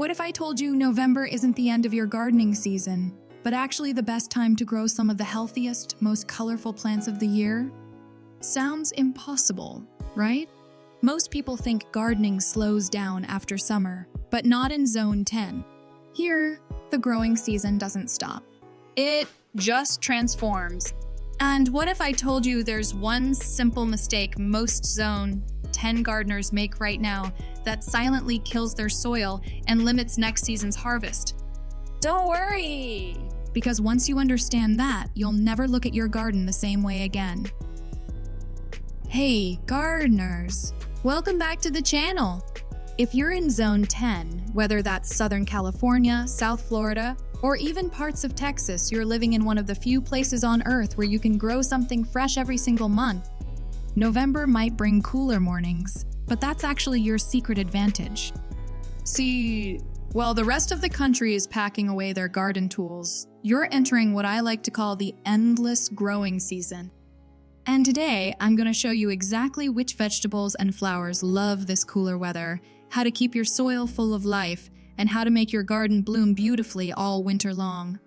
What if I told you November isn't the end of your gardening season, but actually the best time to grow some of the healthiest, most colorful plants of the year? Sounds impossible, right? Most people think gardening slows down after summer, but not in Zone 10. Here, the growing season doesn't stop. It just transforms. And what if I told you there's one simple mistake most Zone 10 gardeners make right now that silently kills their soil and limits next season's harvest? Don't worry! Because once you understand that, you'll never look at your garden the same way again. Hey, gardeners! Welcome back to the channel! If you're in Zone 10, whether that's Southern California, South Florida, or even parts of Texas, you're living in one of the few places on Earth where you can grow something fresh every single month. November might bring cooler mornings, but that's actually your secret advantage. See, while the rest of the country is packing away their garden tools, you're entering what I like to call the endless growing season. And today, I'm going to show you exactly which vegetables and flowers love this cooler weather, how to keep your soil full of life, and how to make your garden bloom beautifully all winter long.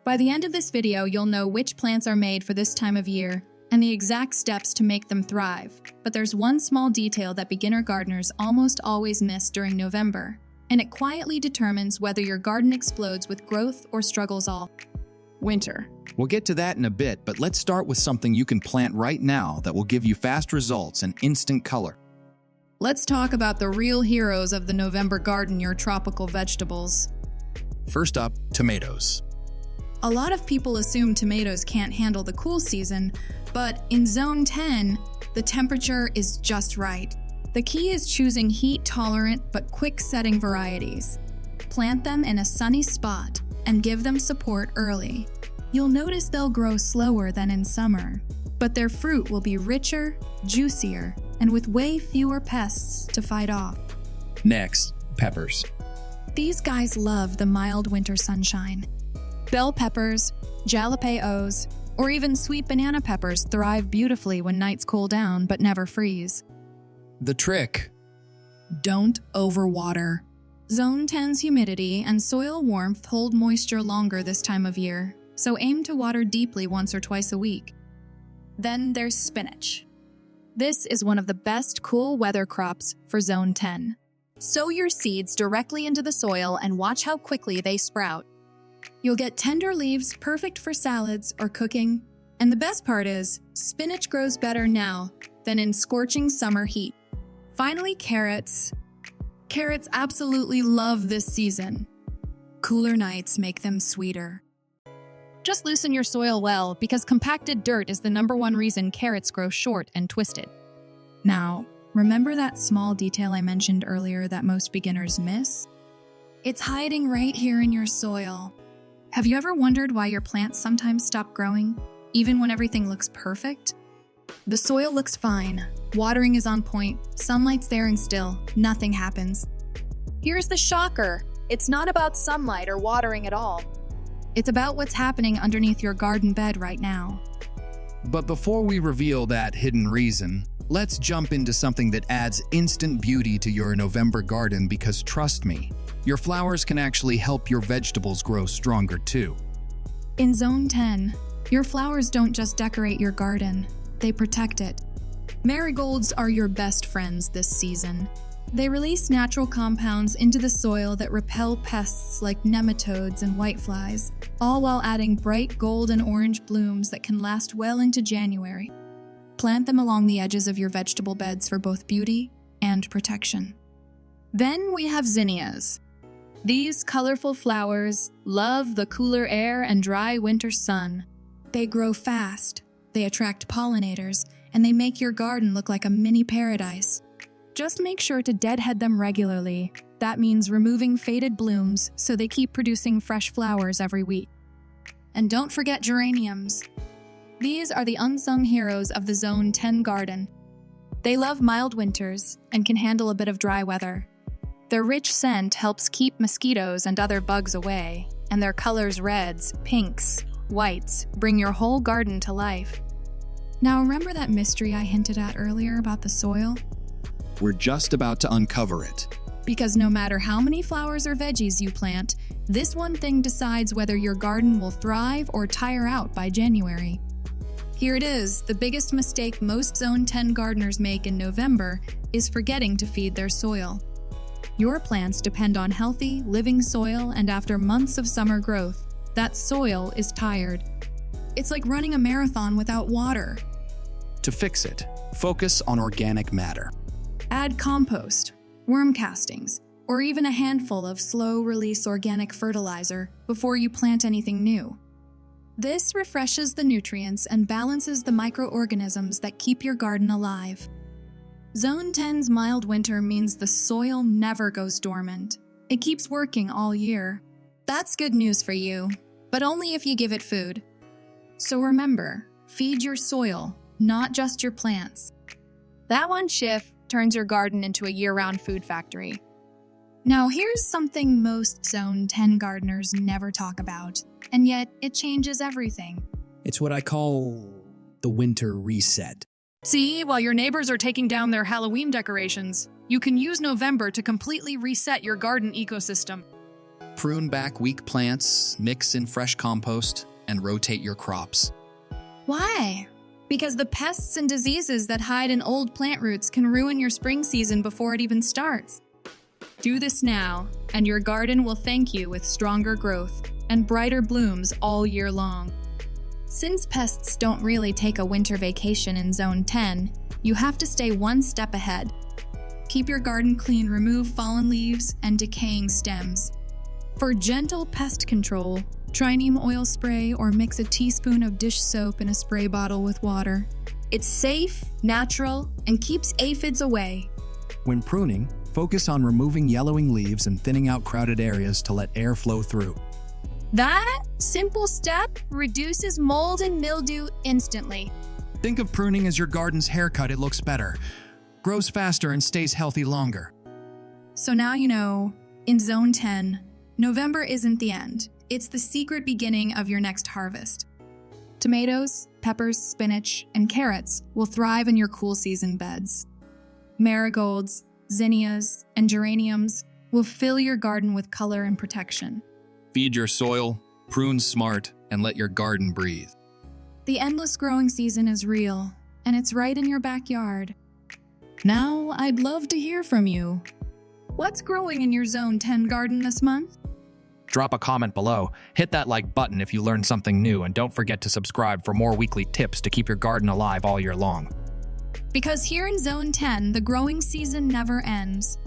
By the end of this video, you'll know which plants are made for this time of year and the exact steps to make them thrive. But there's one small detail that beginner gardeners almost always miss during November, and it quietly determines whether your garden explodes with growth or struggles all winter. We'll get to that in a bit, but let's start with something you can plant right now that will give you fast results and instant color. Let's talk about the real heroes of the November garden, your tropical vegetables. First up, tomatoes. A lot of people assume tomatoes can't handle the cool season, but in Zone 10, the temperature is just right. The key is choosing heat-tolerant but quick-setting varieties. Plant them in a sunny spot and give them support early. You'll notice they'll grow slower than in summer, but their fruit will be richer, juicier, and with way fewer pests to fight off. Next, peppers. These guys love the mild winter sunshine. Bell peppers, jalapenos, or even sweet banana peppers thrive beautifully when nights cool down but never freeze. The trick: don't overwater. Zone 10's humidity and soil warmth hold moisture longer this time of year, so aim to water deeply once or twice a week. Then there's spinach. This is one of the best cool weather crops for Zone 10. Sow your seeds directly into the soil and watch how quickly they sprout. You'll get tender leaves perfect for salads or cooking, and the best part is, spinach grows better now than in scorching summer heat. Finally, carrots. Carrots absolutely love this season. Cooler nights make them sweeter. Just loosen your soil well, because compacted dirt is the #1 reason carrots grow short and twisted. Now, remember that small detail I mentioned earlier that most beginners miss? It's hiding right here in your soil. Have you ever wondered why your plants sometimes stop growing, even when everything looks perfect? The soil looks fine, watering is on point, sunlight's there and still, nothing happens. Here's the shocker. It's not about sunlight or watering at all. It's about what's happening underneath your garden bed right now. But before we reveal that hidden reason, let's jump into something that adds instant beauty to your November garden, because trust me, your flowers can actually help your vegetables grow stronger too. In Zone 10, your flowers don't just decorate your garden, they protect it. Marigolds are your best friends this season. They release natural compounds into the soil that repel pests like nematodes and whiteflies, all while adding bright gold and orange blooms that can last well into January. Plant them along the edges of your vegetable beds for both beauty and protection. Then we have zinnias. These colorful flowers love the cooler air and dry winter sun. They grow fast, they attract pollinators, and they make your garden look like a mini paradise. Just make sure to deadhead them regularly. That means removing faded blooms so they keep producing fresh flowers every week. And don't forget geraniums. These are the unsung heroes of the Zone 10 garden. They love mild winters and can handle a bit of dry weather. Their rich scent helps keep mosquitoes and other bugs away, and their colors reds, pinks, whites bring your whole garden to life. Now remember that mystery I hinted at earlier about the soil? We're just about to uncover it. Because no matter how many flowers or veggies you plant, this one thing decides whether your garden will thrive or tire out by January. Here it is, the biggest mistake most Zone 10 gardeners make in November is forgetting to feed their soil. Your plants depend on healthy, living soil, and after months of summer growth, that soil is tired. It's like running a marathon without water. To fix it, focus on organic matter. Add compost, worm castings, or even a handful of slow-release organic fertilizer before you plant anything new. This refreshes the nutrients and balances the microorganisms that keep your garden alive. Zone 10's mild winter means the soil never goes dormant. It keeps working all year. That's good news for you, but only if you give it food. So remember, feed your soil, not just your plants. That one shift turns your garden into a year-round food factory. Now here's something most Zone 10 gardeners never talk about, and yet it changes everything. It's what I call the winter reset. See, while your neighbors are taking down their Halloween decorations, you can use November to completely reset your garden ecosystem. Prune back weak plants, mix in fresh compost, and rotate your crops. Why? Because the pests and diseases that hide in old plant roots can ruin your spring season before it even starts. Do this now, and your garden will thank you with stronger growth and brighter blooms all year long. Since pests don't really take a winter vacation in Zone 10, you have to stay one step ahead. Keep your garden clean, remove fallen leaves and decaying stems. For gentle pest control, try neem oil spray or mix a teaspoon of dish soap in a spray bottle with water. It's safe, natural, and keeps aphids away. When pruning, focus on removing yellowing leaves and thinning out crowded areas to let air flow through. That simple step reduces mold and mildew instantly. Think of pruning as your garden's haircut. It looks better, grows faster, and stays healthy longer. So now you know, in Zone 10, November isn't the end. It's the secret beginning of your next harvest. Tomatoes, peppers, spinach, and carrots will thrive in your cool season beds. Marigolds, zinnias, and geraniums will fill your garden with color and protection. Feed your soil, prune smart, and let your garden breathe. The endless growing season is real, and it's right in your backyard. Now, I'd love to hear from you. What's growing in your Zone 10 garden this month? Drop a comment below, hit that like button if you learned something new, and don't forget to subscribe for more weekly tips to keep your garden alive all year long. Because here in Zone 10, the growing season never ends.